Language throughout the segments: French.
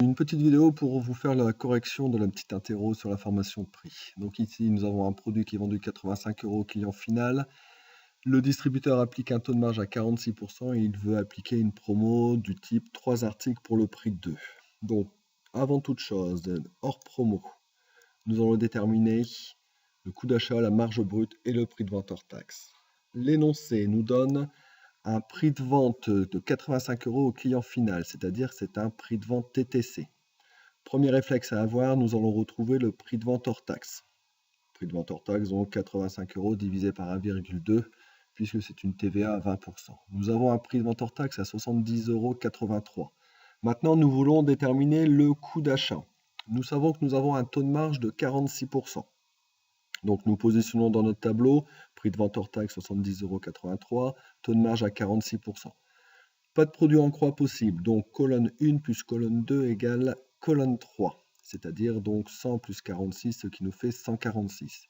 Une petite vidéo pour vous faire la correction de la petite interro sur la formation de prix. Donc ici, nous avons un produit qui est vendu 85 € au client final. Le distributeur applique un taux de marge à 46% et il veut appliquer une promo du type 3 articles pour le prix de 2. Donc, avant toute chose, hors promo, nous allons déterminer le coût d'achat, la marge brute et le prix de vente hors taxe. L'énoncé nous donne un prix de vente de 85 € au client final, c'est-à-dire c'est un prix de vente TTC. Premier réflexe à avoir, nous allons retrouver le prix de vente hors taxe. Prix de vente hors taxe, donc 85 € divisé par 1,2, puisque c'est une TVA à 20%. Nous avons un prix de vente hors taxe à 70,83 €. Maintenant, nous voulons déterminer le coût d'achat. Nous savons que nous avons un taux de marge de 46%. Donc nous positionnons dans notre tableau, prix de vente hors taxe 70,83 €, taux de marge à 46%. Pas de produit en croix possible, donc colonne 1 plus colonne 2 égale colonne 3, c'est-à-dire donc 100 plus 46, ce qui nous fait 146.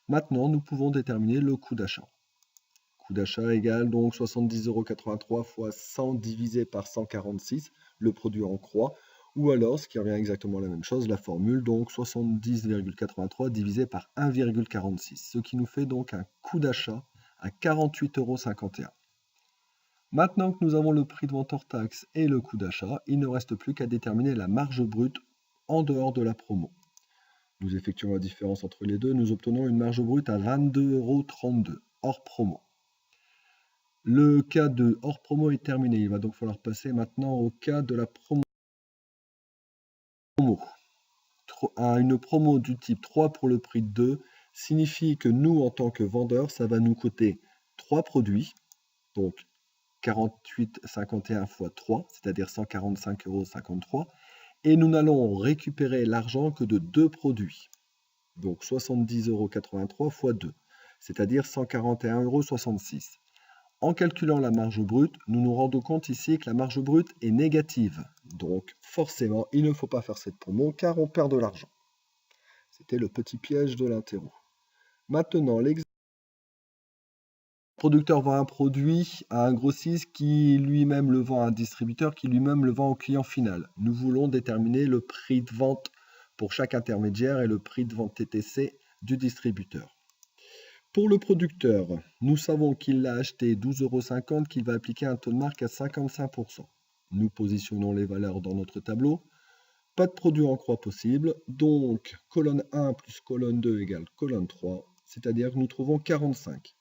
Maintenant, nous pouvons déterminer le coût d'achat. Coût d'achat égale donc 70,83 € fois 100 divisé par 146, le produit en croix, ou alors, ce qui revient exactement à la même chose, la formule, donc 70,83 divisé par 1,46, ce qui nous fait donc un coût d'achat à 48,51 €. Maintenant que nous avons le prix de vente hors taxe et le coût d'achat, il ne reste plus qu'à déterminer la marge brute en dehors de la promo. Nous effectuons la différence entre les deux, nous obtenons une marge brute à 22,32 € hors promo. Le cas de hors promo est terminé, il va donc falloir passer maintenant au cas de la promo. Une promo du type 3 pour le prix de 2 signifie que nous, en tant que vendeurs, ça va nous coûter 3 produits, donc 48,51 fois 3, c'est-à-dire 145,53 €, et nous n'allons récupérer l'argent que de 2 produits, donc 70,83 € fois 2, c'est-à-dire 141,66 €. En calculant la marge brute, nous nous rendons compte ici que la marge brute est négative, donc forcément, il ne faut pas faire cette promo car on perd de l'argent. C'était le petit piège de l'interro. Maintenant, l'exemple. Le producteur vend un produit à un grossiste qui lui-même le vend à un distributeur qui lui-même le vend au client final. Nous voulons déterminer le prix de vente pour chaque intermédiaire et le prix de vente TTC du distributeur. Pour le producteur, nous savons qu'il l'a acheté 12,50 €, qu'il va appliquer un taux de marque à 55%. Nous positionnons les valeurs dans notre tableau. Pas de produit en croix possible, donc colonne 1 plus colonne 2 égale colonne 3, c'est-à-dire que nous trouvons 45.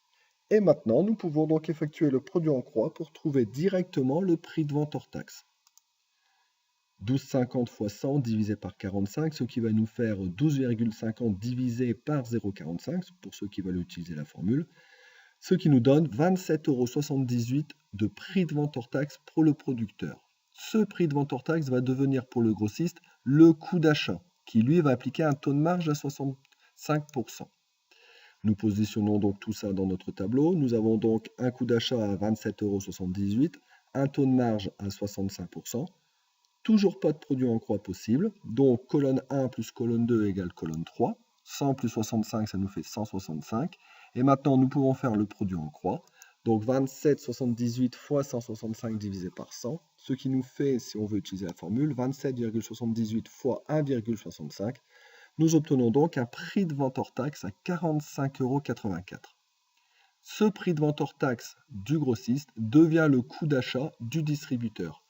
Et maintenant, nous pouvons donc effectuer le produit en croix pour trouver directement le prix de vente hors taxe. 12,50 fois 100 divisé par 45, ce qui va nous faire 12,50 divisé par 0,45, pour ceux qui veulent utiliser la formule, ce qui nous donne 27,78 € de prix de vente hors taxe pour le producteur. Ce prix de vente hors taxe va devenir pour le grossiste le coût d'achat, qui lui va appliquer un taux de marge à 65%. Nous positionnons donc tout ça dans notre tableau. Nous avons donc un coût d'achat à 27,78 €, un taux de marge à 65%. Toujours pas de produit en croix possible. Donc colonne 1 plus colonne 2 égale colonne 3. 100 plus 65, ça nous fait 165. Et maintenant, nous pouvons faire le produit en croix. Donc 27,78 fois 165 divisé par 100, ce qui nous fait, si on veut utiliser la formule, 27,78 fois 1,65. Nous obtenons donc un prix de vente hors taxe à 45,84 €. Ce prix de vente hors taxe du grossiste devient le coût d'achat du distributeur,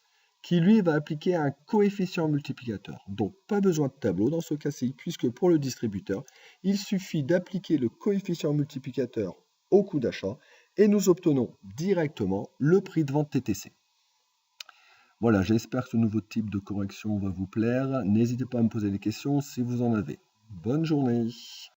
qui lui va appliquer un coefficient multiplicateur. Donc pas besoin de tableau dans ce cas-ci, puisque pour le distributeur, il suffit d'appliquer le coefficient multiplicateur au coût d'achat et nous obtenons directement le prix de vente TTC. Voilà, j'espère que ce nouveau type de correction va vous plaire. N'hésitez pas à me poser des questions si vous en avez. Bonne journée!